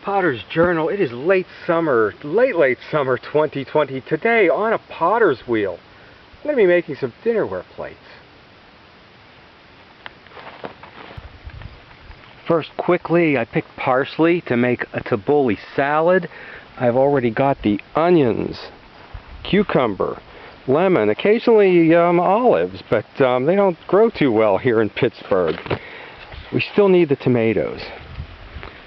Potter's Journal. It is late summer 2020. Today on a potter's wheel, I'm going to be making some dinnerware plates. First, quickly, I picked parsley to make a tabbouleh salad. I've already got the onions, cucumber, lemon, occasionally olives, but they don't grow too well here in Pittsburgh. We still need the tomatoes.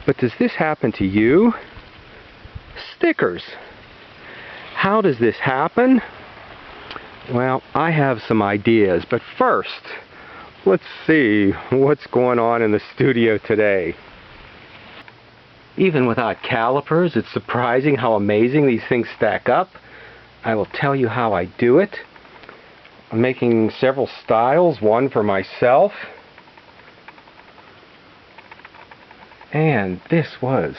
But does this happen to you? Stickers. How does this happen? Well, I have some ideas, but first, let's see what's going on in the studio today. Even without calipers, it's surprising how amazing these things stack up. I will tell you how I do it. I'm making several styles, one for myself. And this was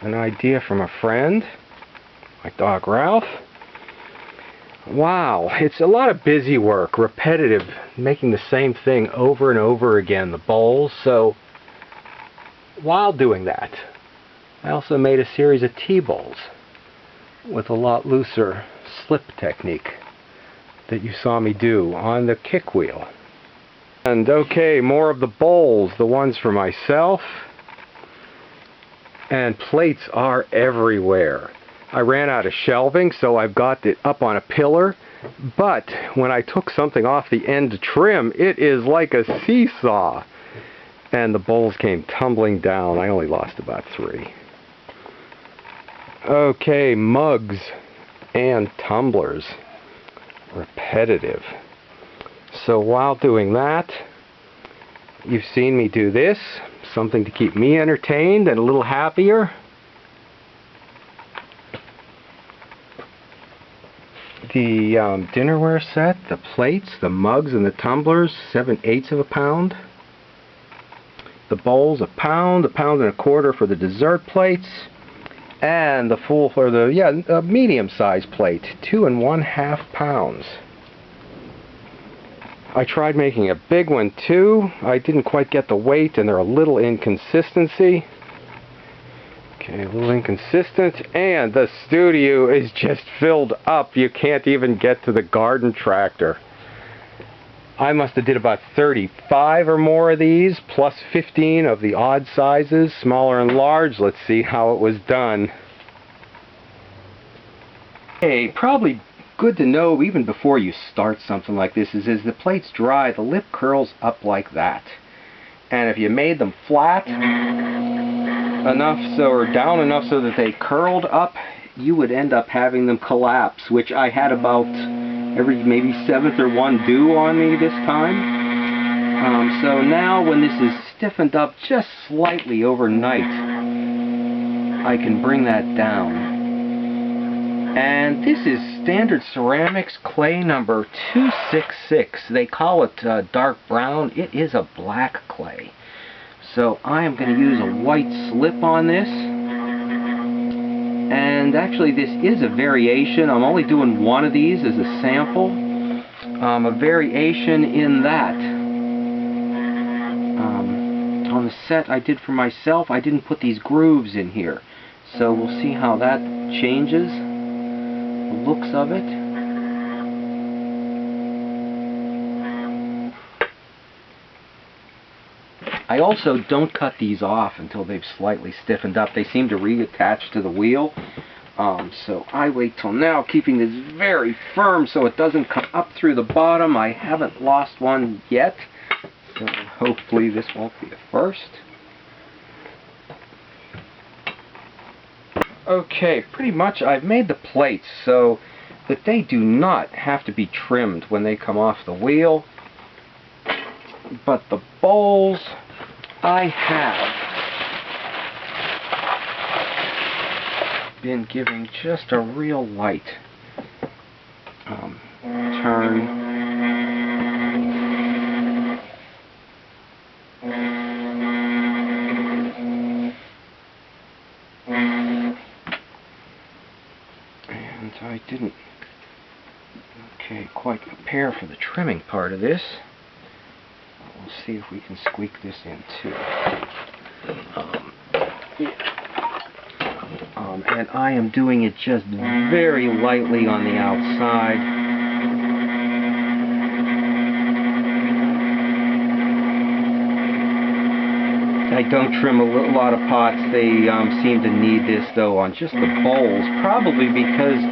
an idea from a friend, my dog Ralph. Wow, it's a lot of busy work, repetitive, making the same thing over and over again, the bowls. So while doing that, I also made a series of tea bowls with a lot looser slip technique that you saw me do on the kick wheel. And okay, more of the bowls, the ones for myself. And plates are everywhere. I ran out of shelving, so I've got it up on a pillar. But when I took something off the end to trim, it is like a seesaw. And the bowls came tumbling down. I only lost about 3. Okay, mugs and tumblers. Repetitive. So while doing that, you've seen me do this. Something to keep me entertained and a little happier. The dinnerware set, the plates, the mugs and the tumblers, 7/8 of a pound. The bowls, a pound and a quarter for the dessert plates. And the full for the medium-sized plate, 2 1/2 pounds. I tried making a big one too. I didn't quite get the weight and there are a little inconsistency. Okay, a little inconsistent. And the studio is just filled up. You can't even get to the garden tractor. I must have did about 35 or more of these, plus 15 of the odd sizes, smaller and large. Let's see how it was done. Okay, probably good to know even before you start something like this is as the plate's dry, the lip curls up like that. And if you made them flat enough or down enough so that they curled up, you would end up having them collapse, which I had about every maybe 7th or 1 do on me this time. So now when this is stiffened up just slightly overnight, I can bring that down. And this is standard ceramics clay number 266. They call it dark brown. It is a black clay. So I am going to use a white slip on this. And actually this is a variation. I'm only doing one of these as a sample. A variation in that. On the set I did for myself, I didn't put these grooves in here. So we'll see how that changes the looks of it. I also don't cut these off until they've slightly stiffened up. They seem to reattach to the wheel. So I wait till now, keeping this very firm so it doesn't come up through the bottom. I haven't lost one yet, so hopefully this won't be a first. Okay, pretty much I've made the plates so that they do not have to be trimmed when they come off the wheel. But the bowls, I have been giving just a real light turn. And I didn't quite prepare for the trimming part of this. We'll see if we can squeak this in too. Yeah. and I am doing it just very lightly on the outside. I don't trim a lot of pots. They seem to need this, though, on just the bowls, probably because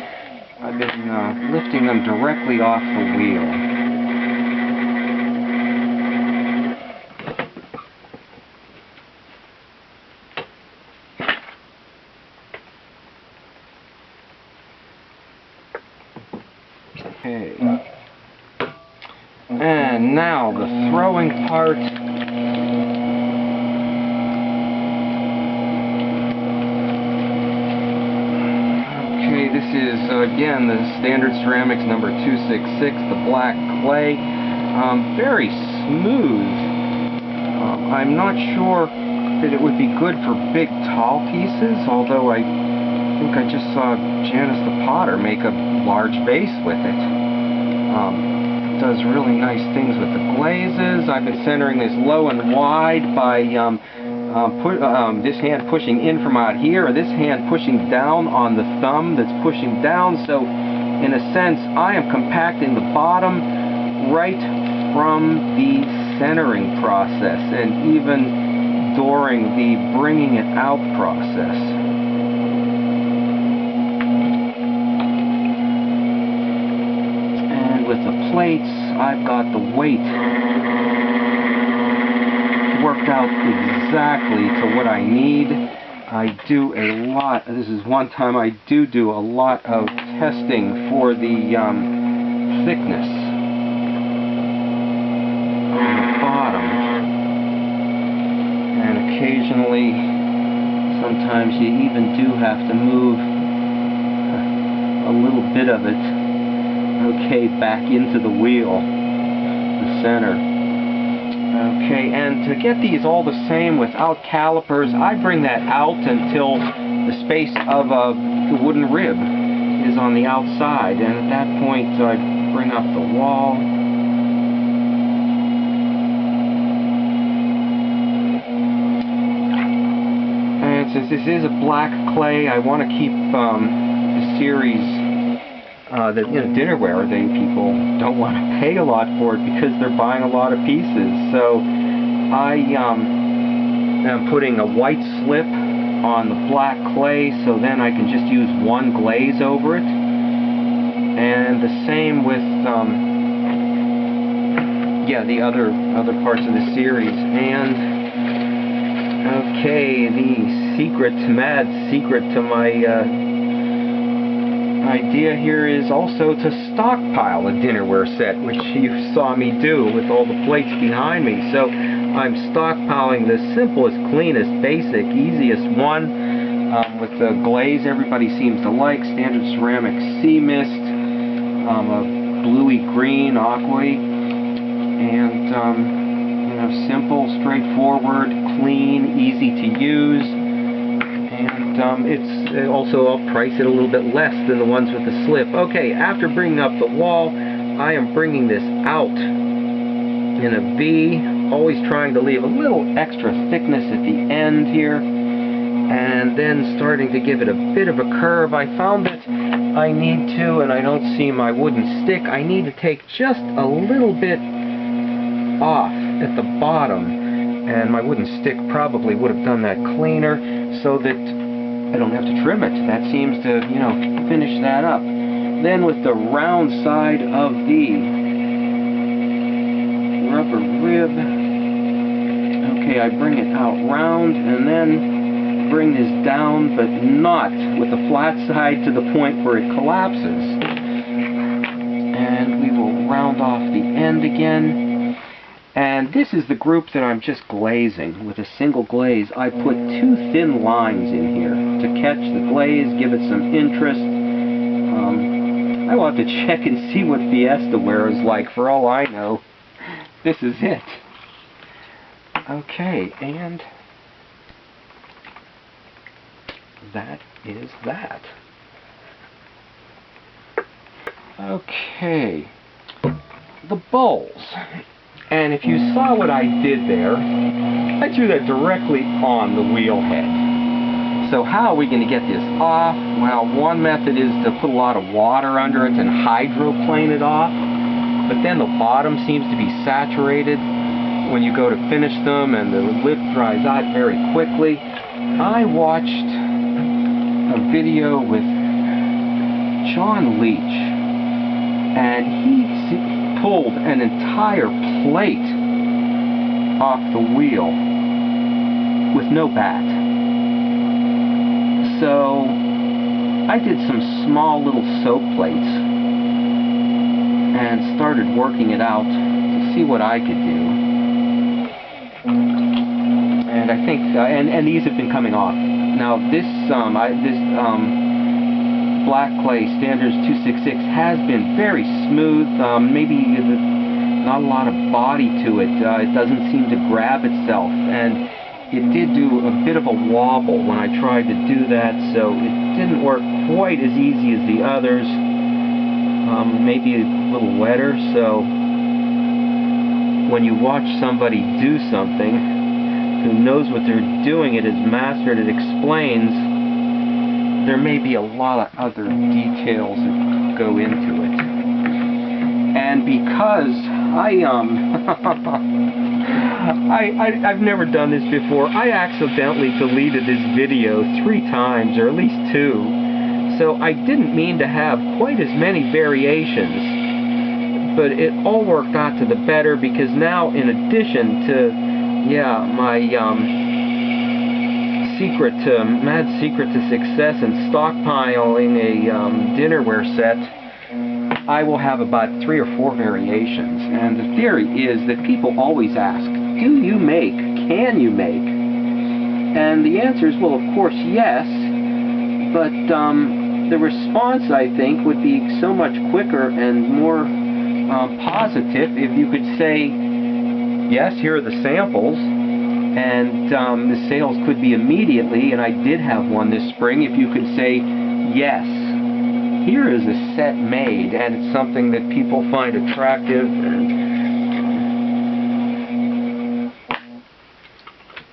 I've been lifting them directly off the wheel. Okay. And now the throwing part. Okay, this is again the standard ceramics number 266, the black clay. Very smooth. I'm not sure that it would be good for big tall pieces, although I think I just saw Janice the Potter make a large vase with it. It does really nice things with the glazes. I've been centering this low and wide by this hand pushing in from out here, and this hand pushing down on the thumb that's pushing down. So in a sense, I am compacting the bottom right from the centering process, and even during the bringing it out process. With the plates, I've got the weight worked out exactly to what I need. I do a lot, this is one time I do a lot of testing for the thickness on the bottom. And occasionally, sometimes you even do have to move a little bit of it, okay, back into the wheel, the center. Okay, and to get these all the same without calipers, I bring that out until the space of the wooden rib is on the outside, and at that point I bring up the wall. And since this is a black clay, I want to keep the series that, you know, dinnerware, people don't want to pay a lot for it because they're buying a lot of pieces. So I am putting a white slip on the black clay, so then I can just use one glaze over it. And the same with the other parts of the series. And okay, the mad secret to my idea here is also to stockpile a dinnerware set, which you saw me do with all the plates behind me. So I'm stockpiling the simplest, cleanest, basic, easiest one with the glaze everybody seems to like, standard ceramic sea mist, a bluey green, aqua, and you know, simple, straightforward, clean, easy to use. And it's also, I'll price it a little bit less than the ones with the slip. Okay, after bringing up the wall, I am bringing this out in a V, always trying to leave a little extra thickness at the end here, and then starting to give it a bit of a curve. I found that I need to, and I don't see my wooden stick, I need to take just a little bit off at the bottom. And my wooden stick probably would have done that cleaner, so that I don't have to trim it. That seems to, you know, finish that up. Then with the round side of the rubber rib, okay, I bring it out round, and then bring this down, but not with the flat side to the point where it collapses. And we will round off the end again. And this is the group that I'm just glazing with a single glaze. I put 2 thin lines in here to catch the glaze, give it some interest. I will have to check and see what Fiesta ware is like. For all I know, this is it. Okay, and that is that. Okay, the bowls. And if you saw what I did there, I threw that directly on the wheel head. So how are we going to get this off? Well, one method is to put a lot of water under it and hydroplane it off. But then the bottom seems to be saturated when you go to finish them, and the lip dries out very quickly. I watched a video with John Leach, and he pulled an entire plate off the wheel with no bat. So I did some small little soap plates and started working it out to see what I could do. And I think, and these have been coming off. Now this black clay Standards 266 has been very smooth. Maybe not a lot of body to it. It doesn't seem to grab itself, and it did do a bit of a wobble when I tried to do that, so it didn't work quite as easy as the others. Maybe a little wetter, so when you watch somebody do something who knows what they're doing, it is mastered, it explains, there may be a lot of other details that go into it. And because I've never done this before, I accidentally deleted this video 3 times, or at least 2. So I didn't mean to have quite as many variations, but it all worked out to the better, because now, in addition to, my mad secret to success in stockpiling a dinnerware set, I will have about 3 or 4 variations. And the theory is that people always ask, do you make? Can you make? And the answer is, well, of course, yes, but the response, I think, would be so much quicker and more positive if you could say, yes, here are the samples, and the sales could be immediately, and I did have one this spring. If you could say, yes, here is a set made, and it's something that people find attractive.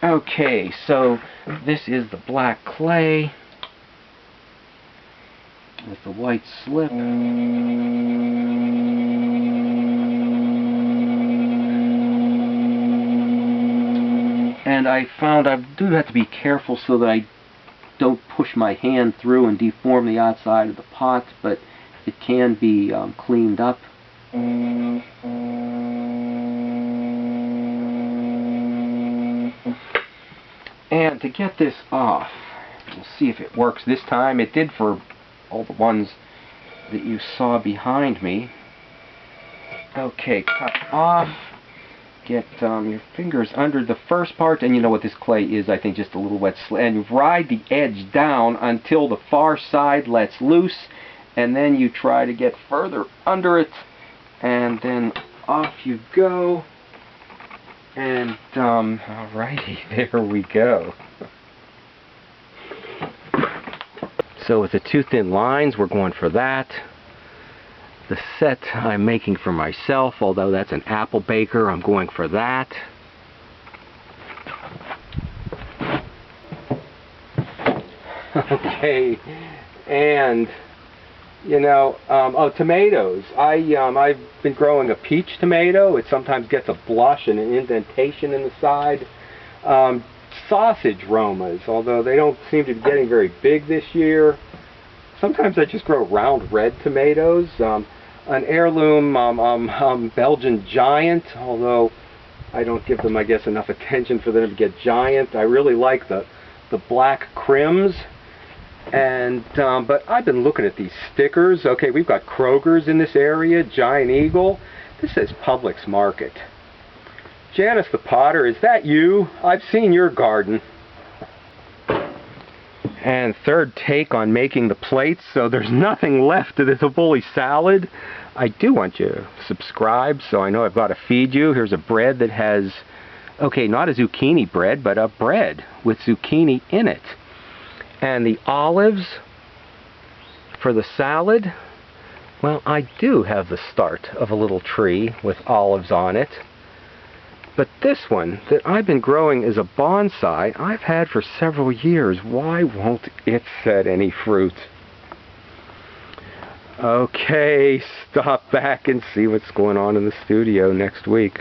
Okay, so this is the black clay with the white slip. And I found I do have to be careful so that I don't push my hand through and deform the outside of the pot, but it can be cleaned up. And to get this off, we'll see if it works this time. It did for all the ones that you saw behind me. Okay, cut off. Get your fingers under the first part, and you know what this clay is, I think, just a little wet and ride the edge down until the far side lets loose, and then you try to get further under it, and then off you go. And alrighty, there we go. So with the 2 thin lines, we're going for that. The set I'm making for myself, although that's an apple baker, I'm going for that. Okay, and you know, tomatoes. I've been growing a peach tomato. It sometimes gets a blush and an indentation in the side. Sausage romas, although they don't seem to be getting very big this year. Sometimes I just grow round red tomatoes. An heirloom Belgian giant, although I don't give them, I guess, enough attention for them to get giant. I really like the black crims. And but I've been looking at these stickers. Okay, we've got Kroger's in this area, Giant Eagle. This says Publix Market. Janice the Potter, is that you? I've seen your garden. And third take on making the plates, so there's nothing left of this Tabbouleh salad. I do want you to subscribe, so I know I've got to feed you. Here's a bread that has, okay, not a zucchini bread, but a bread with zucchini in it. And the olives for the salad, well, I do have the start of a little tree with olives on it. But this one that I've been growing as a bonsai, I've had for several years. Why won't it set any fruit? Okay, stop back and see what's going on in the studio next week.